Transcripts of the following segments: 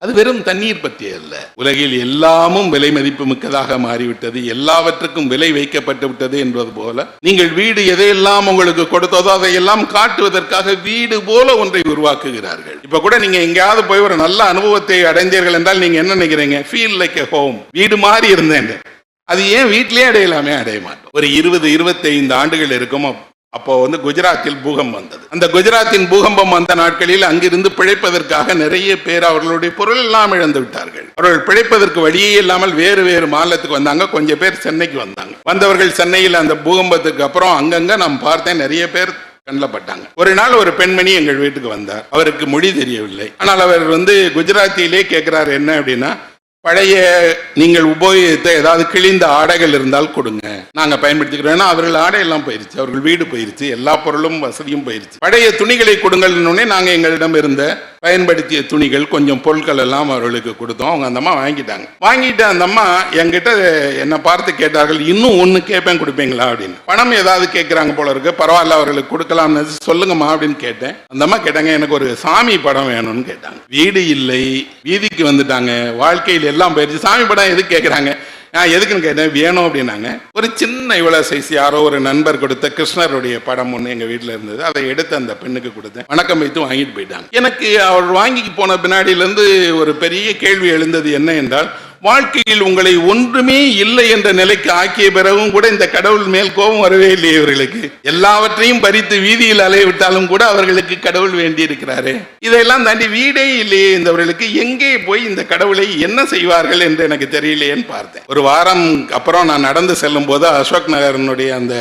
அது வெறும் தண்ணீர் பற்றி அல்ல. உலகில் எல்லாமும் விலை மதிப்பு மிக்கதாக மாறிவிட்டது, எல்லாவற்றுக்கும் விலை வைக்கப்பட்டு விட்டது என்பது போல நீங்கள் வீடு எதையெல்லாம் உங்களுக்கு கொடுத்ததோ அதையெல்லாம் காட்டுவதற்காக வீடு போல ஒன்றை உருவாக்குகிறார்கள். இப்ப கூட நீங்க எங்கேயாவது போய் ஒரு நல்ல அனுபவத்தை அடைந்தீர்கள் என்றால் நீங்க என்ன நினைக்கிறீங்க? ஃபீல் லைக் எ ஹோம், வீடு மாதிரி இருந்தேன். அது ஏன் வீட்டிலே அடையலாமே? அடைய மாட்டோம். ஒரு 20-25 ஆண்டுகள் இருக்கும். அப்போ குஜராத்தில் பூகம்பம் வந்தது. அந்த குஜராத்தின் பூகம்பம் வந்த நாட்களில் அங்கிருந்து பிழைப்பதற்காக நிறைய பேர் அவர்களுடைய பொருள் எல்லாம் இழந்து விட்டார்கள். அவர்கள் பிழைப்பதற்கு வழியே இல்லாமல் வேறு வேறு மாநிலத்துக்கு வந்தாங்க. கொஞ்சம் பேர் சென்னைக்கு வந்தாங்க. வந்தவர்கள் சென்னையில் அந்த பூகம்பத்துக்கு அப்புறம் அங்கங்க நான் பார்த்தேன், நிறைய பேர் கண்ணப்பட்டாங்க. ஒரு நாள் ஒரு பெண்மணி எங்கள் வீட்டுக்கு வந்தார். அவருக்கு மொழி தெரியவில்லை. ஆனால் அவர் குஜராத்திலே கேட்கிறார், என்ன அப்படின்னா, பழைய நீங்கள் உபயோகித்த ஏதாவது கிழிந்த ஆடைகள் இருந்தால் கொடுங்க, நாங்க பயன்படுத்திக்கிறோம். அவர்கள் ஆடையெல்லாம் போயிருச்சு, அவர்கள் வீடு போயிருச்சு, எல்லா பொருளும் வசதியும் போயிருச்சு. பழைய துணிகளை கொடுங்கள். நாங்க எங்களிடம் இருந்த பயன்படுத்திய துணிகள் கொஞ்சம் பொருட்கள் எல்லாம் அவர்களுக்கு கொடுத்தோம். அவங்க அந்த அம்மா வாங்கிட்டாங்க. வாங்கிட்டு அந்த அம்மா என்கிட்ட என்னை பார்த்து கேட்டார்கள், இன்னும் ஒன்று கேட்பேன், கொடுப்பீங்களா அப்படின்னு. பணம் ஏதாவது கேட்குறாங்க போல இருக்கு, பரவாயில்ல அவர்களுக்கு கொடுக்கலாம்னு சொல்லுங்கம்மா அப்படின்னு கேட்டேன். அந்த அம்மா கேட்டாங்க, எனக்கு ஒரு சாமி படம் வேணும்னு கேட்டாங்க. வீடு இல்லை, வீதிக்கு வந்துட்டாங்க, வாழ்க்கையில் எல்லாம் போயிடுச்சு, சாமி படம் எதுக்கு கேட்குறாங்க? நான் எதுக்குன்னு கேட்டேன், வேணும் அப்படின்னாங்க. ஒரு சின்ன இவ்வளவு சைஸ் யாரோ ஒரு நண்பர் கொடுத்த கிருஷ்ணருடைய படம் ஒன்று எங்க வீட்டில் இருந்தது. அதை எடுத்து அந்த பெண்ணுக்கு கொடுத்தேன். வணக்கம் வைத்து வாங்கிட்டு போயிட்டாங்க. எனக்கு அவர் வாங்கி போன பின்னாடியிலிருந்து ஒரு பெரிய கேள்வி எழுந்தது. என்ன என்றால், வாழ்க்கையில் உங்களை ஒன்றுமே இல்லை என்ற நிலைக்கு ஆக்கிய பிறகும் கூட இந்த கடவுள் மேல் கோபம் வரவே இல்லையே இவர்களுக்கு? எல்லாவற்றையும் பறித்து வீதியில் அலைய விட்டாலும் கூட அவர்களுக்கு கடவுள் வேண்டி இருக்கிறாரே. இதெல்லாம் தாண்டி வீடே இல்லையே இந்தவர்களுக்கு, எங்கே போய் இந்த கடவுளை என்ன செய்வார்கள் என்று எனக்கு தெரியலையேன்னு பார்த்தேன். ஒரு வாரம் அப்புறம் நான் நடந்து செல்லும் போது அசோக் நகரனுடைய அந்த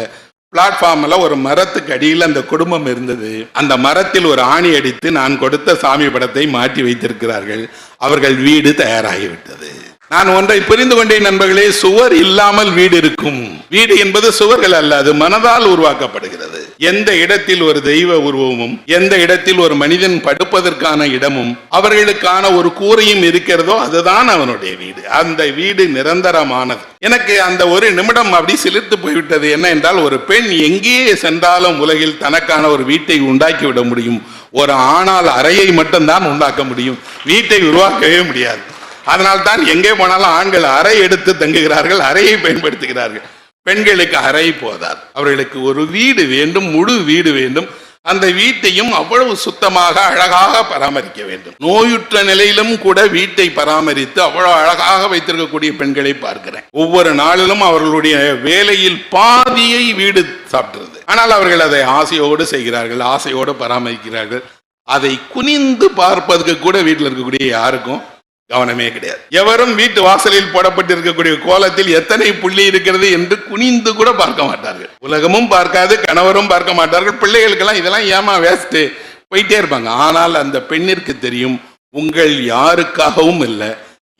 பிளாட்ஃபார்ம்ல ஒரு மரத்துக்கு அடியில் அந்த குடும்பம் இருந்தது. அந்த மரத்தில் ஒரு ஆணி அடித்து நான் கொடுத்த சாமி படத்தை மாட்டி வைத்திருக்கிறார்கள். அவர்கள் வீடு தயாராகிவிட்டது. நான் ஒன்றை புரிந்து கொண்டேன் நண்பர்களே, சுவர் இல்லாமல் வீடு இருக்கும். வீடு என்பது சுவர்கள் அல்ல, அது மனதால் உருவாக்கப்படுகிறது. எந்த இடத்தில் ஒரு தெய்வ உருவமும், எந்த இடத்தில் ஒரு மனிதன் படுப்பதற்கான இடமும், அவர்களுக்கான ஒரு கூரையும் இருக்கிறதோ அதுதான் அவனுடைய வீடு. அந்த வீடு நிரந்தரமானது. எனக்கு அந்த ஒரு நிமிடம் அப்படி சிலிர்த்து போய்விட்டது. என்ன என்றால், ஒரு பெண் எங்கே சென்றாலும் உலகில் தனக்கான ஒரு வீட்டை உண்டாக்கி விட முடியும். ஒரு ஆணால் அறையை மட்டும்தான் உண்டாக்க முடியும், வீட்டை உருவாக்கவே முடியாது. அதனால்தான் எங்கே போனாலும் ஆண்கள் அறை எடுத்து தங்குகிறார்கள், அறையை பயன்படுத்துகிறார்கள். பெண்களுக்கு அறை போதாது, அவர்களுக்கு ஒரு வீடு வேண்டும், முழு வீடு வேண்டும். அந்த வீட்டையும் அவ்வளவு சுத்தமாக அழகாக பராமரிக்க வேண்டும். நோயுற்ற நிலையிலும் கூட வீட்டை பராமரித்து அவ்வளவு அழகாக வைத்திருக்கக்கூடிய பெண்களை பார்க்கிறேன். ஒவ்வொரு நாளிலும் அவர்களுடைய வேலையில் பாதியை வீடு சாப்பிடுறது. ஆனால் அவர்கள் அதை ஆசையோடு செய்கிறார்கள், ஆசையோடு பராமரிக்கிறார்கள். அதை குனிந்து பார்ப்பதற்கு கூட வீட்டில் இருக்கக்கூடிய யாருக்கும் கவனமே கிடையாது. எவரும் வீட்டு வாசலில் போடப்பட்டிருக்கக்கூடிய கோலத்தில் எத்தனை புள்ளி இருக்கிறது என்று குனிந்து கூட பார்க்க மாட்டார்கள். உலகமும் பார்க்காது, கணவரும் பார்க்க மாட்டார்கள். பிள்ளைகளுக்கெல்லாம் இதெல்லாம் ஏமா வேஸ்ட் போயிட்டே இருப்பாங்க. ஆனால் அந்த பெண்ணிற்கு தெரியும், உங்கள் யாருக்காகவும் இல்லை,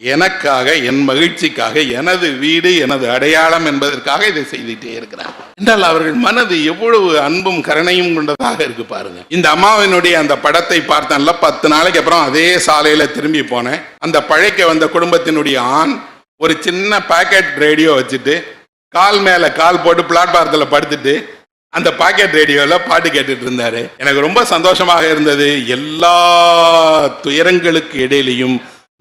எனக்காக, என் மகிழ்ச்சிக்காக, எனது வீடு எனது அடையாளம் என்பதற்காக இதை செய்துட்டே இருக்கிறார் என்றால் அவர்கள் மனது எவ்வளவு அன்பும் கருணையும் கொண்டதாக இருக்கு பாருங்க. இந்த அம்மாவினுடைய அந்த படத்தை பார்த்தேன்ல, 10 நாளைக்கு அப்புறம் அதே சாலையில திரும்பி போனேன். அந்த பழைக்க வந்த குடும்பத்தினுடைய ஆண் ஒரு சின்ன பாக்கெட் ரேடியோ வச்சுட்டு கால் மேல கால் போட்டு பிளாட்பாரத்தில் படுத்துட்டு அந்த பாக்கெட் ரேடியோல பாட்டு கேட்டுட்டு இருந்தாரு. எனக்கு ரொம்ப சந்தோஷமாக இருந்தது. எல்லா துயரங்களுக்கு இடையிலையும்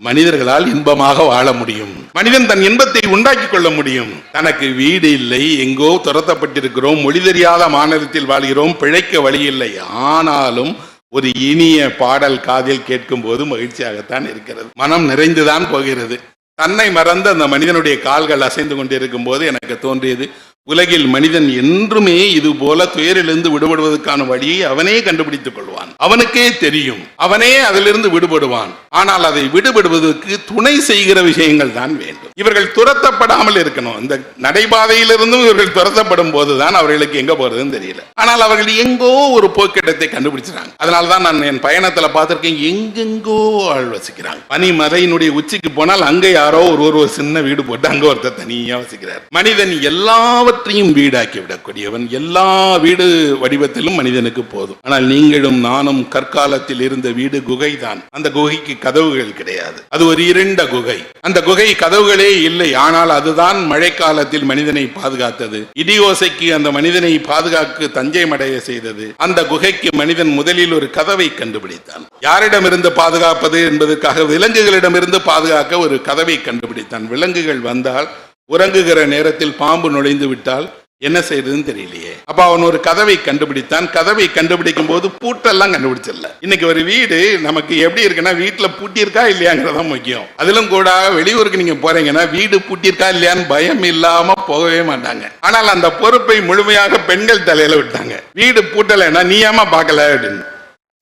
மனிதர்களால் இன்பமாக வாழ முடியும். மனிதன் தன் இன்பத்தை உண்டாக்கி கொள்ள முடியும். தனக்கு வீடு இல்லை, எங்கோ துரத்தப்பட்டிருக்கிறோம், மொழி தெரியாத மாநிலத்தில் வாழ்கிறோம், பிழைக்க வழி இல்லை. ஆனாலும் ஒரு இனிய பாடல் காதில் கேட்கும் போது மகிழ்ச்சியாகத்தான் இருக்கிறது, மனம் நிறைந்துதான் போகிறது. தன்னை மறந்து அந்த மனிதனுடைய கால்கள் அசைந்து கொண்டிருக்கும் போது எனக்கு தோன்றியது, உலகில் மனிதன் என்றுமே இது போல துயரிலிருந்து விடுபடுவதற்கான வழியை அவனே கண்டுபிடித்துக் கொள்வான். அவனுக்கே தெரியும், அவனே அதிலிருந்து விடுபடுவான். ஆனால் அதை விடுபடுவதற்கு துணை செய்கிற விஷயங்கள் தான் வேண்டும். இவர்கள் துரத்தப்படாமல் இருக்கணும். இந்த நடைபாதையிலிருந்தும் இவர்கள் துரத்தப்படும் போதுதான் அவர்களுக்கு எங்க போறதுன்னு தெரியல. ஆனால் அவர்கள் எங்கோ ஒரு போக்கிடத்தை கண்டுபிடிச்சாங்க. அதனால்தான் நான் என் பயணத்துல பார்த்திருக்கேன், எங்கெங்கோ ஆள் வசிக்கிறாங்க. பனிமலையினுடைய உச்சிக்கு போனால் அங்கே யாரோ ஒரு சின்ன வீடு போட்டு அங்க ஒருத்தர் தனியா வசிக்கிறார். மனிதன் எல்லாவற்றையும் எல்லாவற்றையும் வீடாக்கி விடக்கூடியவன். எல்லா வீடு வடிவத்திலும் மனிதனுக்கு போதும். ஆனால் நீங்களும் நானும் கற்காலத்தில் இருந்த வீடு குகை தான். அந்த குகைக்கு கதவுகள் கிடையாது. அது ஒரு இருண்ட குகை. அந்த குகை கதவுகளே இல்லை. ஆனால் அதுதான் மழைக்காலத்தில் மனிதனை பாதுகாத்தது. இடியோசைக்கு அந்த மனிதனை பாதுகாக்க தஞ்சை மடைய செய்தது. அந்த குகைக்கு மனிதன் முதலில் ஒரு கதவை கண்டுபிடித்தான். யாரிடமிருந்து பாதுகாப்பது என்பதற்காக விலங்குகளிடமிருந்து பாதுகாக்க ஒரு கதவை கண்டுபிடித்தான். விலங்குகள் வந்தால், உறங்குகிற நேரத்தில் பாம்பு நுழைந்து விட்டால் என்ன செய்யறதுன்னு தெரியலையே. அப்ப அவன் ஒரு கதவை கண்டுபிடித்தான். கதவை கண்டுபிடிக்கும் போது பூட்டெல்லாம் கண்டுபிடிச்சிடல. இன்னைக்கு ஒரு வீடு நமக்கு எப்படி இருக்குன்னா, வீட்டுல பூட்டியிருக்கா இல்லையாங்கிறதான் முக்கியம். அதிலும் கூட வெளியூருக்கு நீங்க போறீங்கன்னா வீடு பூட்டியிருக்கா இல்லையான்னு பயம் இல்லாம போகவே மாட்டாங்க. ஆனால் அந்த பொறுப்பை முழுமையாக பெண்கள் தலையில விட்டாங்க. வீடு பூட்டலைன்னா நீ ஏமா பார்க்கல அப்படின்னு.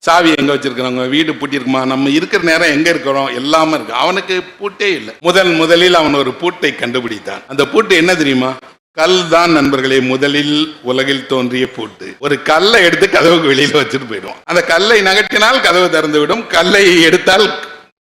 சாவி எங்க வச்சிருக்கிறவங்க, வீடு பூட்டிருக்குமா, நம்ம இருக்கிற நேரம் எங்க இருக்கிறோம், எல்லாமே இருக்கு. அவனுக்கு பூட்டே இல்லை. முதலில் அவன் ஒரு பூட்டை கண்டுபிடித்தான். அந்த பூட்டு என்ன தெரியுமா? கல் தான் நண்பர்களே. முதலில் உலகில் தோன்றிய பூட்டு. ஒரு கல்லை எடுத்து கதவுக்கு வெளியில வச்சுட்டு போயிடும். அந்த கல்லை நகர்த்தினால் கதவு திறந்து விடும். கல்லை எடுத்தால்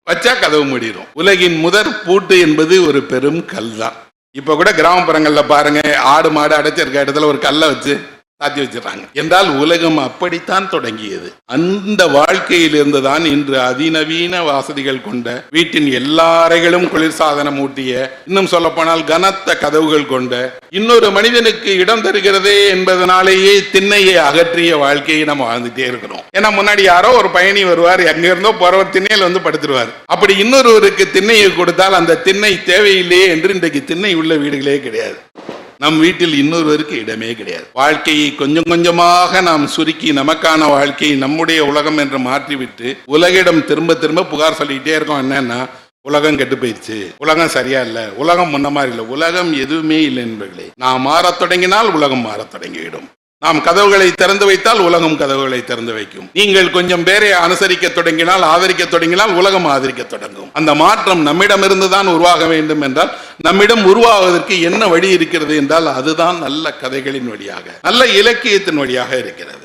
வச்சா கதவு மூடிடும். உலகின் முதற் பூட்டு என்பது ஒரு பெரும் கல் தான். இப்ப கூட கிராமப்புறங்கள்ல பாருங்க, ஆடு மாடு அடைச்சிருக்க இடத்துல ஒரு கல்லை வச்சு சாத்தி வச்சிடறாங்க. என்றால் உலகம் அப்படித்தான் தொடங்கியது. அந்த வாழ்க்கையில் இருந்துதான் இன்று அதிநவீன வசதிகள் கொண்ட, வீட்டின் எல்லா அறைகளும் குளிர்சாதனம் ஊட்டிய, இன்னும் சொல்ல போனால் கனத்த கதவுகள் கொண்ட, இன்னொரு மனிதனுக்கு இடம் தருகிறதே என்பதனாலேயே திண்ணையை அகற்றிய வாழ்க்கையை நம்ம வாழ்ந்துட்டே இருக்கிறோம். ஏன்னா முன்னாடி யாரோ ஒரு பயணி வருவார், எங்க இருந்தோ போறவர் திண்ணையில் வந்து படுத்துருவார். அப்படி இன்னொருவருக்கு திண்ணையை கொடுத்தால் அந்த திண்ணை தேவையில்லையே என்று இன்றைக்கு திண்ணை உள்ள வீடுகளே கிடையாது. நம் வீட்டில் இன்னொருவருக்கு இடமே கிடையாது. வாழ்க்கையை கொஞ்சம் கொஞ்சமாக நாம் சுருக்கி நமக்கான வாழ்க்கையை நம்முடைய உலகம் என்று மாற்றிவிட்டு உலகிடம் திரும்ப திரும்ப புகார் சொல்லிக்கிட்டே இருக்கோம். என்னன்னா, உலகம் கெட்டு போயிடுச்சு, உலகம் சரியா இல்ல, உலகம் முன்ன மாதிரி இல்லை. உலகம் எதுவுமே இல்லை என்பர்களே. நாம் மாறத் தொடங்கினால் உலகம் மாறத் தொடங்கிவிடும். நாம் கதவுகளை திறந்து வைத்தால் உலகம் கதவுகளை திறந்து வைக்கும். நீங்கள் கொஞ்சம் பேரை அனுசரிக்க தொடங்கினால், ஆதரிக்க தொடங்கினால் உலகம் ஆதரிக்க தொடங்கும். அந்த மாற்றம் நம்மிடமிருந்து தான் உருவாக வேண்டும். என்றால் நம்மிடம் உருவாவதற்கு என்ன வழி இருக்கிறது என்றால் அதுதான் நல்ல கதைகளின் வழியாக, நல்ல இலக்கியத்தின் வழியாக இருக்கிறது.